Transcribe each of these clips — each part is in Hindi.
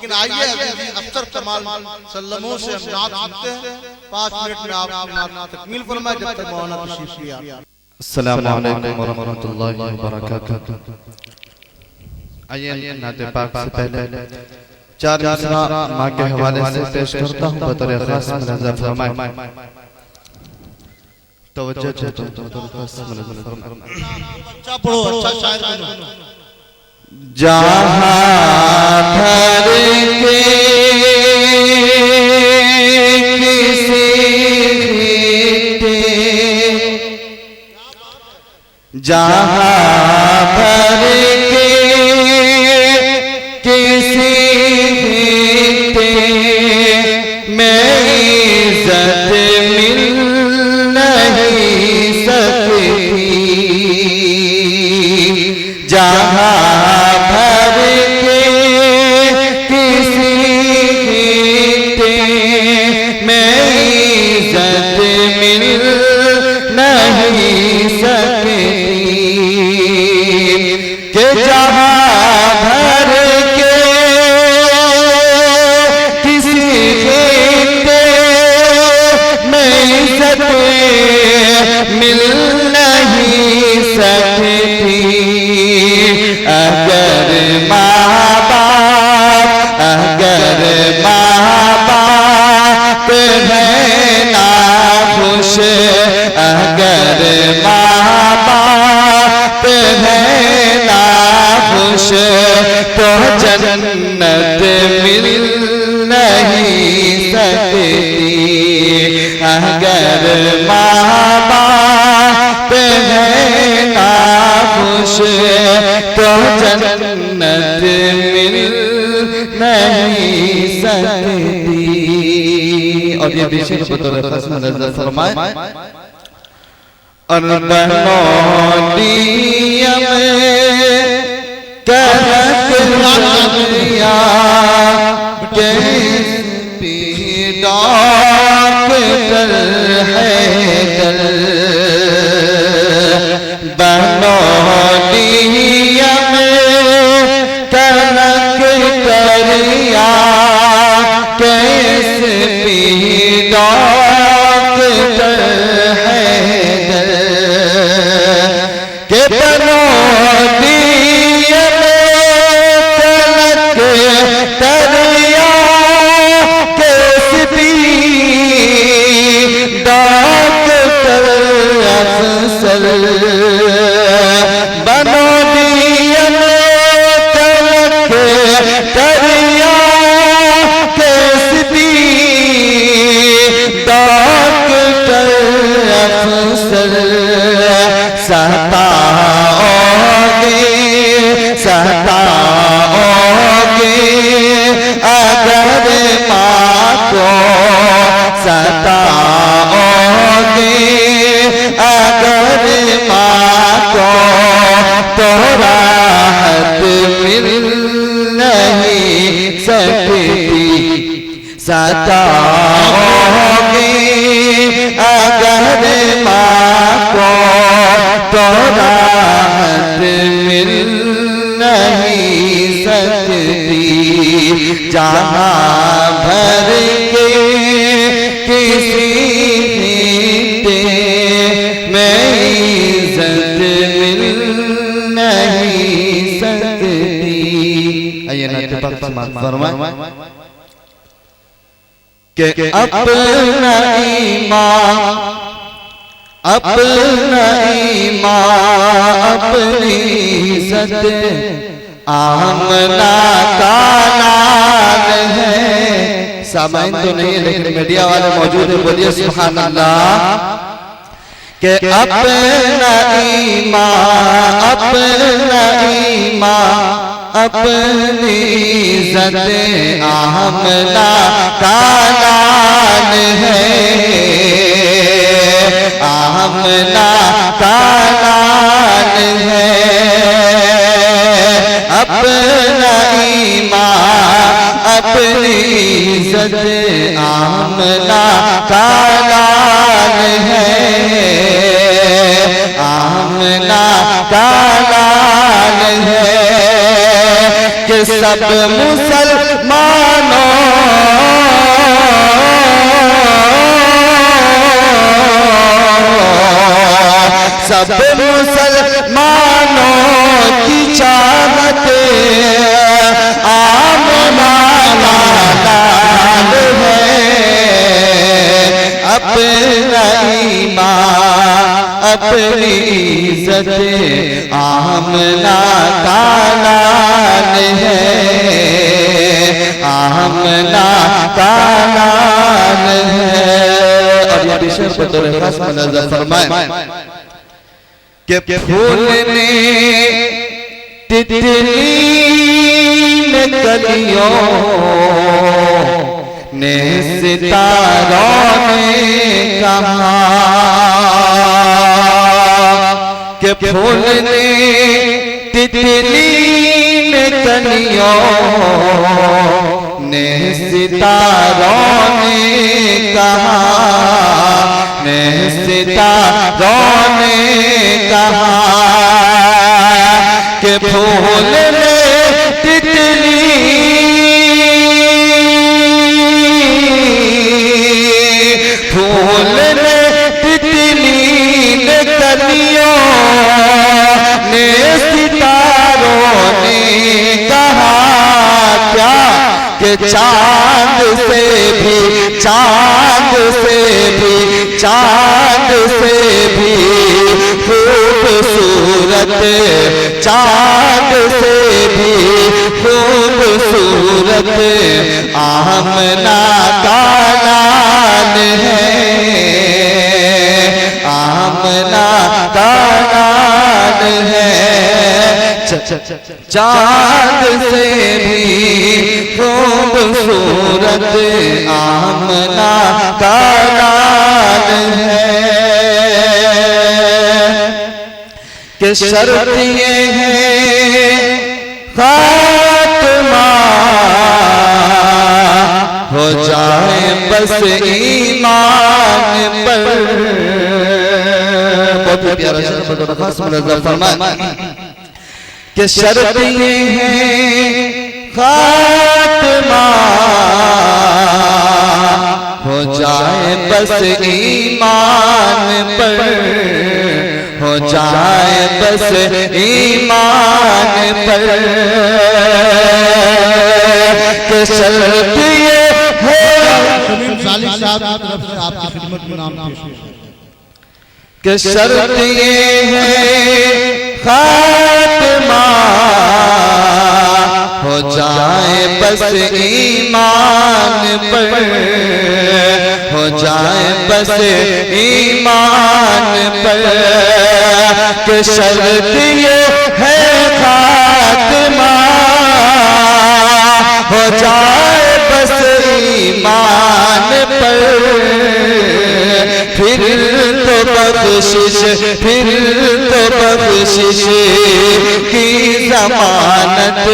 लेकिन आइए अफसर कमाल सल्लमों से हम नात सुनते हैं। 5 मिनट में आप नात तकमील फरमाए जब तक मौलाना तशरीफ लिया। अस्सलामु अलैकुम व रहमतुल्लाहि व बरकातहू। आइए नात पाक से पहले 4 मिसरा मां के हवाले से पेश करता हूं बतौर खास मुलाज़ा फरमाए। तवज्जो चाहता हूं बतौर खास मुलाज़ा फरमाए। अच्छा पढ़ो, अच्छा शायर बनो। जहां धर के किसी जहां भर के किसी में इज्जत मिल नहीं सकती। जहां भर के किसी में इज्जत मिल नहीं सकती कि जहां भर के किसी खित्ते में इज्जत मिल नहीं सकती। अगर माँ बाप है ना खुश, अगर माँ बाप है ना खुश तो जन्नत मिल नहीं सकती। अगर माँ बाप है ना खुश तो जन्नत मिल नहीं सकती। और ये विषय को बतौर खास मुलाज़ा फरमाए। अनबनोदिया में करत दुनिया के डॉक्टर है दल। बनोदिया में कनक करिया कैस डॉक्टर है दल के बनोदिया में कनक करिया कैस डॉक्टर अफसर। बनोदिया में कनक करिया कैस डॉक्टर अफसर। सताओगे अगर माँ को, सताओगे अगर माँ को तो राहत मिल नहीं सकती। सताओगे अगर माँ को तो राहत मिल नहीं सकती। जहां भर के किसी में इज्जत मिल नहीं सकती। आइए नात पाक फरमाए कि अपना ईमान अपनी इज्जत आमना का नाम है। सामाइन तो नहीं लेकिन मीडिया वाले मौजूद है, बोलिए सुभान अल्लाह। कि अपना ईमान अपनी इज्जत आमना का नाम है। आमना का नाम है। अपना ईमान अपनी इज्जत आमना का नाम है। आमना का नाम है कि सब मुसलमान मानो सब मुसलमानों की चाहते आमना लाल है अपना ईमान अपनी इज्जत आमना का लाल है आमना का लाल है। और ये विषय पर तो खास नजर फरमाए कि फूल ने तितली ने कलियों ने सितारों ने कहा कि फूल ने तितली ने कलियों ने सितारों ने कहा ने सितारों ने कहा कि फूल ने तितली फूल ने तितली ने कलियों ने सितारों ने कहा क्या कि चांद से भी चांद से भी चांद से भी खूबसूरत चांद से भी खूबसूरत आमना का लाल है आमना का लाल है चांद से भी खूबसूरत आमना का लाल है कि शर्त ये है खात्मा हो जाए बस ईमान पर। बहुत प्यारा शब्द खास नजर फरमाए कि शर्त ये है खात्मा हो जाए बस ईमान पर हो जाए बस ईमान पर कि शर्त ये है सलीम सालिक साहब की तरफ से आपकी खिदमत में नाम पेश है कि शर्त ये है खात्मा हो जाए बस ईमान पर हो जाए बस ईमान पर कि शर्त ये है खात्मा हो जाए बस ईमान पर फिर तो बख्शिश फिर तो बख्शिश की जमानत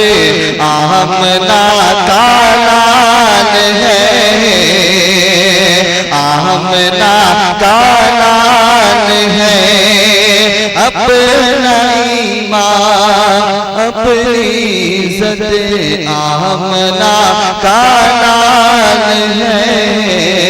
आमना का लाल है आमना का लाल है अपना ईमान अपनी इज्जत आमना का लाल है